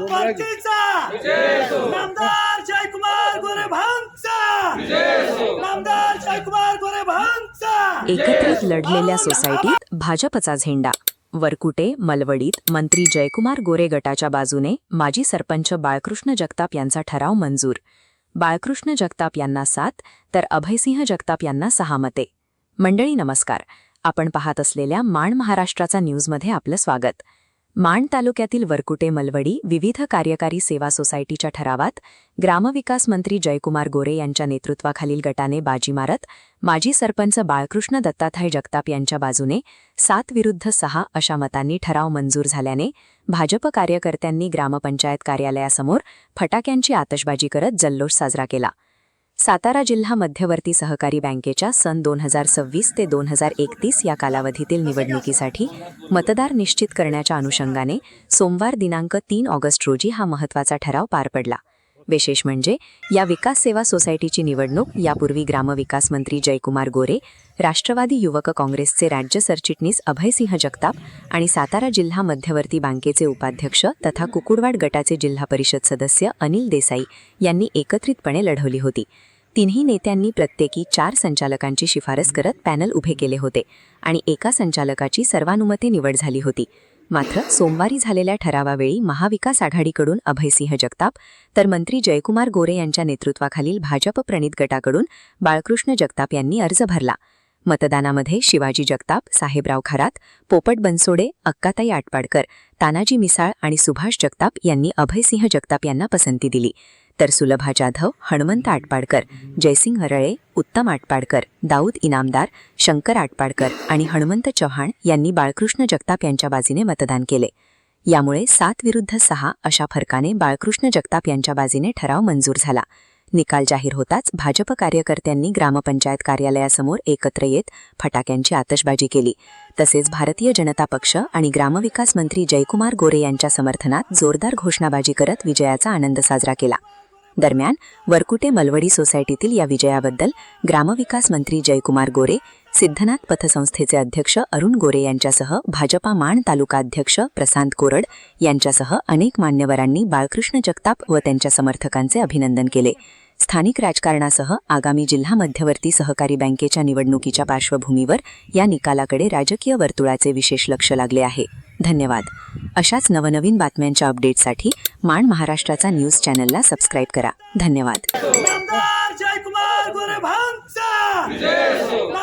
पार्टीचा नामदार जयकुमार गोरे भांगचा नामदार जयकुमार गोरे भांगचा एकत्रित लढलेल्या सोसायटीत भाजपचा झेंडा. वरकुटे मलवडीत मंत्री जयकुमार गोरे गटाच्या बाजूने माजी सरपंच बाळकृष्ण जगताप यांचा ठराव मंजूर. बाळकृष्ण जगताप यांना 7 तर अभयसिंह जगताप यांना 6 मते. मंडळी नमस्कार. आपण पाहत असलेल्या माण महाराष्ट्राचा न्यूजमध्ये आपलं स्वागत. माण तालुक्यातील वरकुटे मलवडी विविध कार्यकारी सेवा सोसायटीच्या ठरावात ग्रामविकास मंत्री जयकुमार गोरे यांच्या नेतृत्वाखालील गटाने बाजी मारत माजी सरपंच बाळकृष्ण दत्तात्रय जगताप यांच्या बाजूने 7 विरुद्ध 6 अशा मतांनी ठराव मंजूर झाल्याने भाजप कार्यकर्त्यांनी ग्रामपंचायत कार्यालयासमोर फटाक्यांची आतषबाजी करत जल्लोष साजरा केला. सातारा जिल्हा मध्यवर्ती सहकारी बँकेच्या सन 2026 ते 2031 या कालावधीतील निवडणुकीसाठी मतदार निश्चित करण्याच्या अनुषंगाने सोमवार दिनांक 3 ऑगस्ट रोजी हा महत्त्वाचा ठराव पार पडला. विशेष म्हणजे या विकास सेवा सोसायटीची निवडणूक यापूर्वी ग्रामविकास मंत्री जयकुमार गोरे, राष्ट्रवादी युवक काँग्रेसचे राज्य सरचिटणीस अभयसिंह जगताप आणि सातारा जिल्हा मध्यवर्ती बँकेचे उपाध्यक्ष तथा कुकुडवाड गटाचे जिल्हा परिषद सदस्य अनिल देसाई यांनी एकत्रितपणे लढवली होती. तिन्ही नेत्यांनी प्रत्येकी 4 संचालकांची शिफारस करत पॅनल उभे केले होते आणि एका संचालकाची सर्वानुमते निवड झाली होती. मात्र सोमवारी झालेल्या ठरावावेळी महाविकास आघाडीकडून अभयसिंह जगताप तर मंत्री जयकुमार गोरे यांच्या नेतृत्वाखालील भाजप प्रणित गटाकडून बाळकृष्ण जगताप यांनी अर्ज भरला. मतदानामध्ये शिवाजी जगताप, साहेबराव खरात, पोपट बनसोडे, अक्काताई आटपाडकर, तानाजी मिसाळ आणि सुभाष जगताप यांनी अभयसिंह जगताप यांना पसंती दिली. तर सुलभा जाधव, हनुमंत आटपाडकर, जयसिंग हरळे, उत्तम आटपाडकर, दाऊद इनामदार, शंकर आटपाडकर आणि हनुमंत चव्हाण यांनी बाळकृष्ण जगताप यांच्या बाजूने मतदान केले. यामुळे 7 विरुद्ध 6 अशा फरकाने बाळकृष्ण जगताप यांच्या बाजूने ठराव मंजूर झाला. निकाल जाहीर होताच भाजप कार्यकर्त्यांनी ग्रामपंचायत कार्यालयासमोर एकत्र येत फटाक्यांची आतषबाजी केली. तसेच भारतीय जनता पक्ष आणि ग्रामविकास मंत्री जयकुमार गोरे यांच्या समर्थनात जोरदार घोषणाबाजी करत विजयाचा आनंद साजरा केला. दरम्यान वरकुटे मलवडी सोसायटीतील या विजयाबद्दल ग्रामविकास मंत्री जयकुमार गोरे, सिद्धनाथ पतसंस्थेचे अध्यक्ष अरुण गोरे यांच्यासह भाजपा माण तालुका अध्यक्ष प्रशांत कोरड यांच्यासह अनेक मान्यवरांनी बाळकृष्ण जगताप व त्यांच्या समर्थकांचे अभिनंदन केले. स्थानिक राजकारणासह आगामी जिल्हा मध्यवर्ती सहकारी बँकेच्या निवडणुकीच्या पार्श्वभूमीवर या निकालाकडे राजकीय वर्तुळाचे विशेष लक्ष लागले आहे. धन्यवाद. अशाच नवनवीन बातम्यांच्या अपडेटसाठी माण महाराष्ट्राचा न्यूज चॅनलला सबस्क्राईब करा. धन्यवाद. नामदार जयकुमार गोरे भांगचा